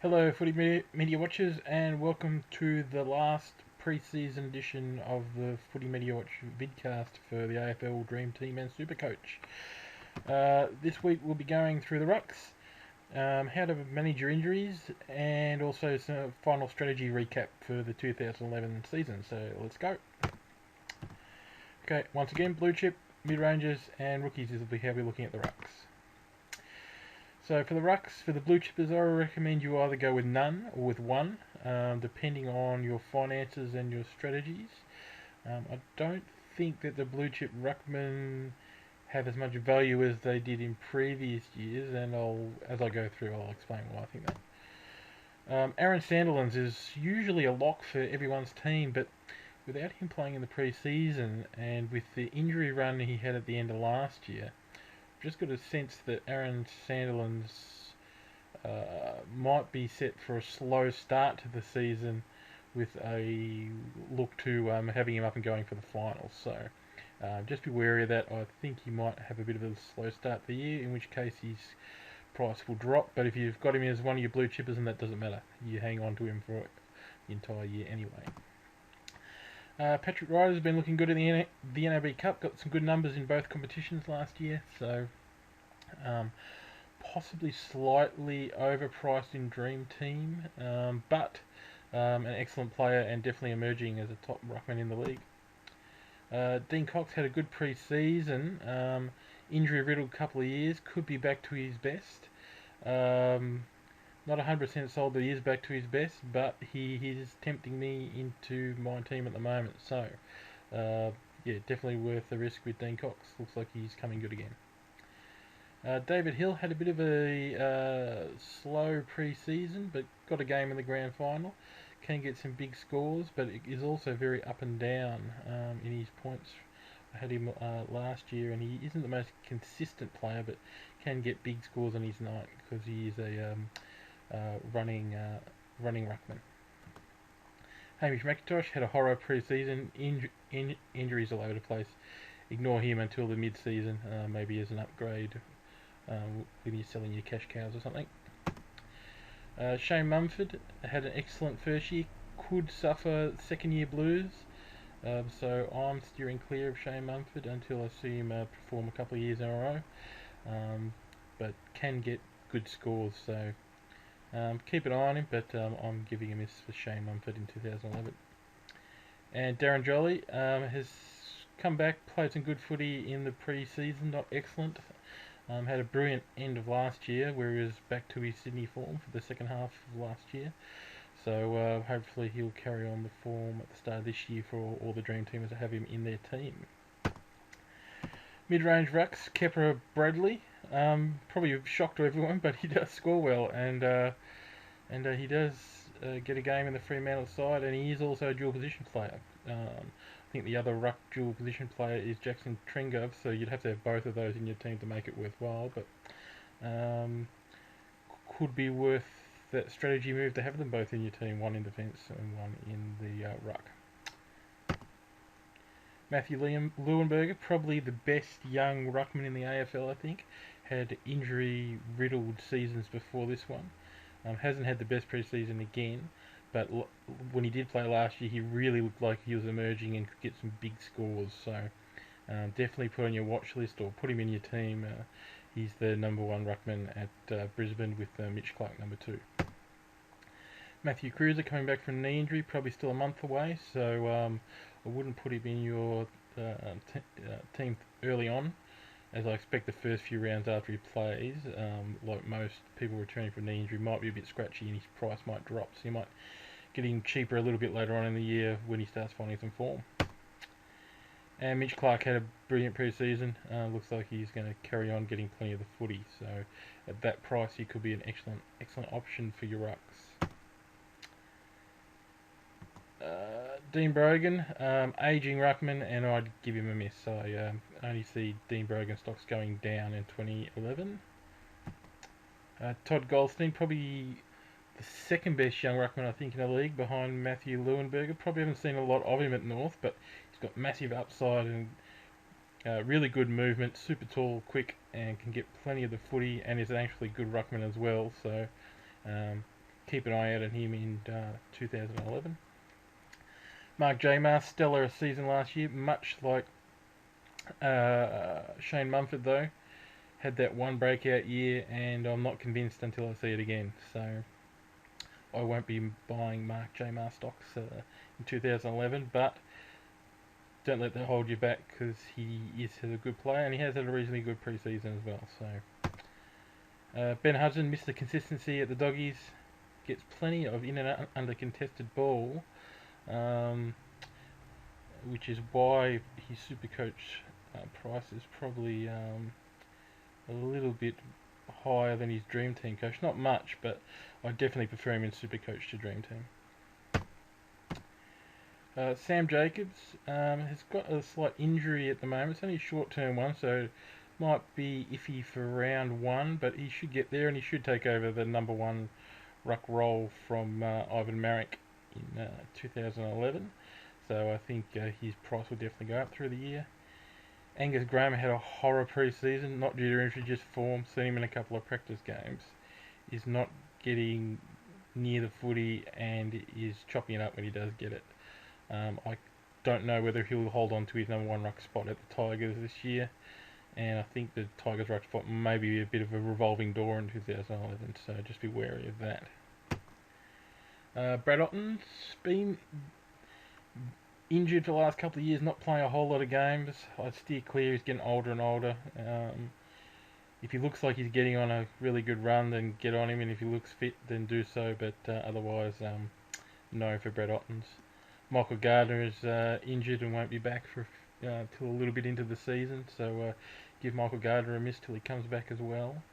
Hello, Media watchers, and welcome to the last pre-season edition of the Footy Media Watch vidcast for the AFL Dreamteam and Supercoach. This week we'll be going through the Rucks, how to manage your injuries, and also some final strategy recap for the 2011 season. So let's go. Okay, once again, blue chip, mid-rangers, and rookies will be how we're looking at the Rucks. So for the Rucks, for the blue chippers, I recommend you either go with none or with one, depending on your finances and your strategies. I don't think that the blue chip ruckmen have as much value as they did in previous years, and as I go through, I'll explain why I think that. Aaron Sandilands is usually a lock for everyone's team, but without him playing in the pre-season and with the injury run he had at the end of last year, just got a sense that Aaron Sandilands might be set for a slow start to the season with a look to having him up and going for the finals. So just be wary of that. I think he might have a bit of a slow start to the year, in which case his price will drop. But if you've got him as one of your blue chippers, then that doesn't matter. You hang on to him for the entire year anyway. Patrick Ryder's been looking good in the NAB Cup, got some good numbers in both competitions last year, so possibly slightly overpriced in Dream Team, but an excellent player and definitely emerging as a top ruckman in the league. Dean Cox had a good pre-season, injury-riddled couple of years, could be back to his best. Not 100% sold that he is back to his best, but he is tempting me into my team at the moment. So, yeah, definitely worth the risk with Dean Cox. Looks like he's coming good again. David Hill had a bit of a slow pre-season, but got a game in the grand final. Can get some big scores, but it is also very up and down in his points. I had him last year, and he isn't the most consistent player, but can get big scores on his night because he is a running ruckman. Hamish McIntosh had a horror pre-season, injuries all over the place. Ignore him until the mid-season, maybe as an upgrade when you're selling your cash cows or something. Shane Mumford had an excellent first year, could suffer second year blues, so I'm steering clear of Shane Mumford until I see him perform a couple of years in a row, but can get good scores, so keep an eye on him, but I'm giving him this for Shane Mumford in 2011. And Darren Jolly has come back, played some good footy in the pre-season, not excellent. Had a brilliant end of last year where he was back to his Sydney form for the second half of last year. So hopefully he'll carry on the form at the start of this year for all the Dream Teamers to have him in their team. Mid-range rucks, Kepra Bradley. Probably a shock to everyone, but he does score well, and he does get a game in the Fremantle side, and he is also a dual position player. I think the other ruck dual position player is Jackson Tringove, so you'd have to have both of those in your team to make it worthwhile, but could be worth that strategy move to have them both in your team, one in defence and one in the ruck. Matthew Leuenberger, probably the best young ruckman in the AFL, I think, had injury-riddled seasons before this one. Hasn't had the best pre-season again, but when he did play last year, he really looked like he was emerging and could get some big scores. So definitely put on your watch list or put him in your team. He's the number one ruckman at Brisbane with Mitch Clark number 2. Matthew Cruiser coming back from knee injury, probably still a month away, so I wouldn't put him in your team early on, as I expect the first few rounds after he plays, like most people returning from knee injury, might be a bit scratchy and his price might drop, so you might get him cheaper a little bit later on in the year when he starts finding some form. And Mitch Clark had a brilliant pre-season. Looks like he's going to carry on getting plenty of the footy, so at that price he could be an excellent option for your rucks. Dean Brogan, ageing ruckman, and I'd give him a miss. I only see Dean Brogan stocks going down in 2011. Todd Goldstein, probably the second best young ruckman I think in the league, behind Matthew Leuenberger. Probably haven't seen a lot of him at North, but he's got massive upside and really good movement, super tall, quick, and can get plenty of the footy, and is an actually good ruckman as well. So keep an eye out on him in 2011. Mark J. stellar season last year, much like Shane Mumford though. Had that one breakout year, and I'm not convinced until I see it again. So I won't be buying Mark J. stocks in 2011, but don't let that hold you back because he is a good player and he has had a reasonably good pre-season as well. So Ben Hudson, Mr. Consistency at the Doggies, gets plenty of in and under contested ball, which is why his Supercoach price is probably a little bit higher than his Dream Team coach. Not much, but I definitely prefer him in Supercoach to Dream Team. Sam Jacobs has got a slight injury at the moment. It's only a short-term one, so might be iffy for round one, but he should get there and he should take over the number one ruck role from Ivan Marek in 2011. So I think his price will definitely go up through the year. Angus Graham had a horror pre-season, not due to injury, just form. Seen him in a couple of practice games. Is not getting near the footy and is chopping it up when he does get it. I don't know whether he'll hold on to his number one ruck spot at the Tigers this year, and I think the Tigers ruck spot may be a bit of a revolving door in 2011, so just be wary of that. Brad Otten's been injured for the last couple of years, not playing a whole lot of games. I'd steer clear, he's getting older and older. If he looks like he's getting on a really good run, then get on him, and if he looks fit, then do so, but otherwise, no for Brad Otten's. Michael Gardner is injured and won't be back for till a little bit into the season, so give Michael Gardner a miss till he comes back as well.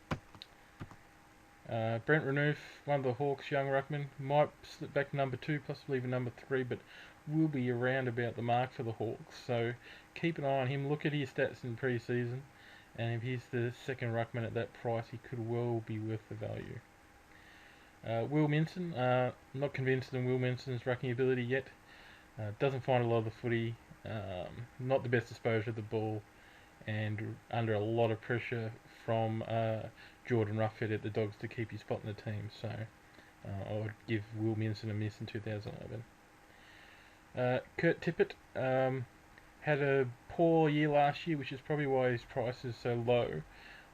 Brent Renouf, one of the Hawks young ruckmen, might slip back to number 2, possibly even number 3, but will be around about the mark for the Hawks, so keep an eye on him. Look at his stats in pre-season, and if he's the second ruckman at that price, he could well be worth the value. Will Minson, not convinced in Will Minson's rucking ability yet. Doesn't find a lot of the footy, not the best disposure of the ball, and under a lot of pressure from Jordan Ruffhead at the Dogs to keep his spot in the team. So I would give Will Minson a miss in 2011. Kurt Tippett had a poor year last year, which is probably why his price is so low.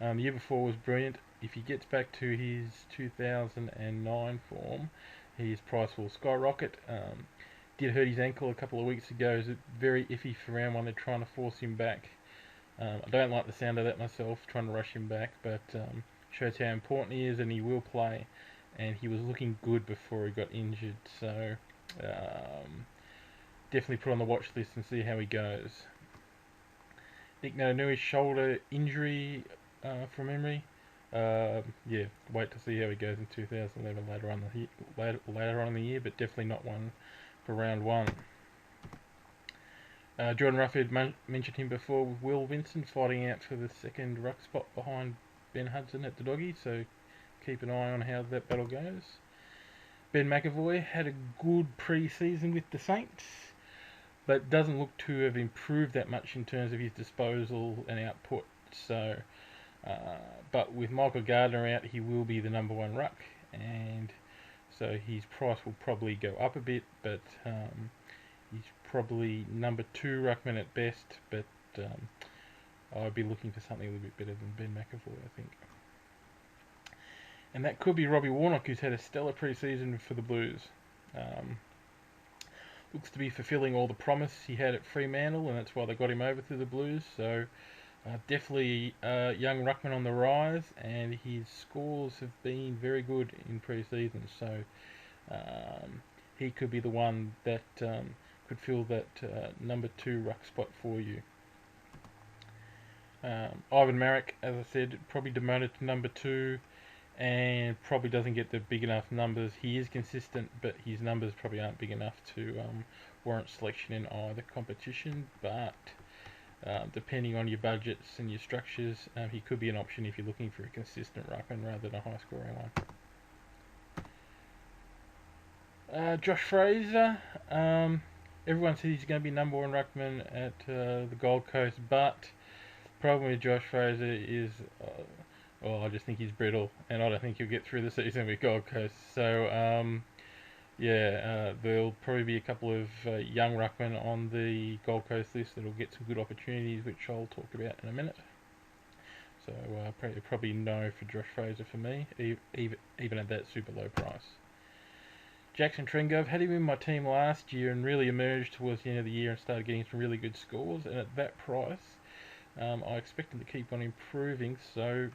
The year before was brilliant. If he gets back to his 2009 form, his price will skyrocket. Did hurt his ankle a couple of weeks ago. Is very iffy for round one. They're trying to force him back. I don't like the sound of that myself, trying to rush him back, but shows how important he is, and he will play. And he was looking good before he got injured, so definitely put on the watch list and see how he goes. Nick Nainui's shoulder injury from memory. Yeah, wait to see how he goes in 2011 later on in the year, but definitely not one for round one. Jordan Ruffhead mentioned him before with Will Vincent fighting out for the second ruck spot behind Ben Hudson at the Doggy, so keep an eye on how that battle goes. Ben McAvoy had a good pre-season with the Saints, but doesn't look to have improved that much in terms of his disposal and output. So, but with Michael Gardner out, he will be the number one ruck, and so his price will probably go up a bit, but he's probably number 2 ruckman at best, but I'd be looking for something a little bit better than Ben McAvoy, I think. And that could be Robbie Warnock, who's had a stellar pre-season for the Blues. Looks to be fulfilling all the promise he had at Fremantle, and that's why they got him over to the Blues. So definitely a young ruckman on the rise, and his scores have been very good in pre-season. So he could be the one that could fill that number 2 ruck spot for you. Ivan Marek, as I said, probably demoted to number 2, and probably doesn't get the big enough numbers. He is consistent, but his numbers probably aren't big enough to warrant selection in either competition. But depending on your budgets and your structures, he could be an option if you're looking for a consistent ruckman rather than a high-scoring one. Josh Fraser, everyone says he's going to be number 1 ruckman at the Gold Coast, but the problem with Josh Fraser is I just think he's brittle, and I don't think he'll get through the season with Gold Coast. So, there'll probably be a couple of young ruckmen on the Gold Coast list that'll get some good opportunities, which I'll talk about in a minute. So, probably no for Josh Fraser for me, even at that super low price. Jackson Trengove had him in my team last year and really emerged towards the end of the year and started getting some really good scores. And at that price, I expect him to keep on improving. So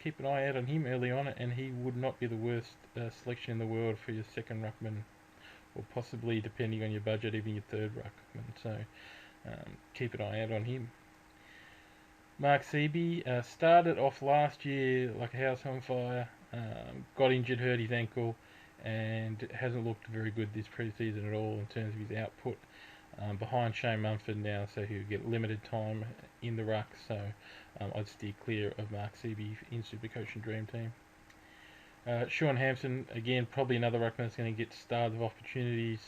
keep an eye out on him early on, and he would not be the worst selection in the world for your second ruckman, or possibly, depending on your budget, even your third ruckman. So keep an eye out on him. Mark Seaby started off last year like a house on fire, got injured, hurt his ankle, and hasn't looked very good this pre-season at all in terms of his output. Behind Shane Mumford now, so he'll get limited time in the ruck. So I'd steer clear of Mark Seaby in Supercoach and Dream Team. Sean Hampson, again, probably another ruckman that's going to get stars of opportunities.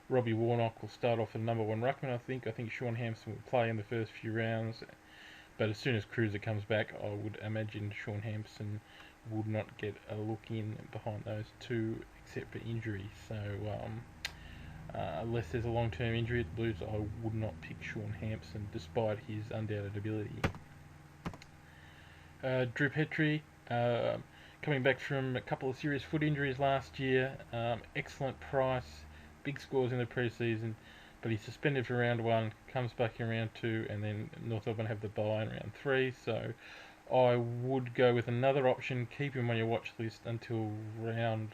Robbie Warnock will start off as number one ruckman, I think. I think Sean Hampson will play in the first few rounds, but as soon as Cruiser comes back, I would imagine Sean Hampson would not get a look in behind those two, except for injury. So unless there's a long-term injury at the Blues, I would not pick Sean Hampson, despite his undoubted ability. Drew Petrie, coming back from a couple of serious foot injuries last year, excellent price, big scores in the pre-season, but he's suspended for round 1, comes back in round 2, and then North Melbourne have the bye in round 3, so I would go with another option, keep him on your watch list until round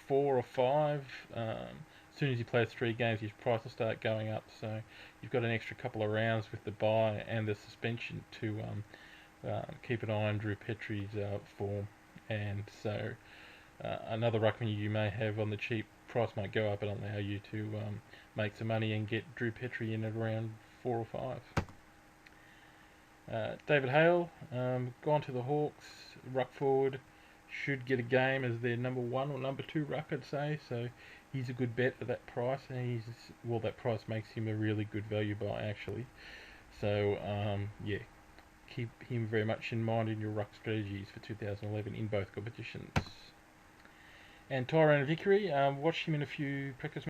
4 or 5. As soon as he plays 3 games, his price will start going up, so you've got an extra couple of rounds with the bye and the suspension to keep an eye on Drew Petrie's form. And so another ruckman you may have on the cheap, price might go up and allow you to make some money and get Drew Petrie in at around 4 or 5. David Hale, gone to the Hawks, ruck forward, should get a game as their number 1 or number 2 ruck, I'd say. So he's a good bet at that price, and that price makes him a really good value buy actually. So keep him very much in mind in your ruck strategies for 2011 in both competitions. And Tyrone Vickery, watched him in a few practice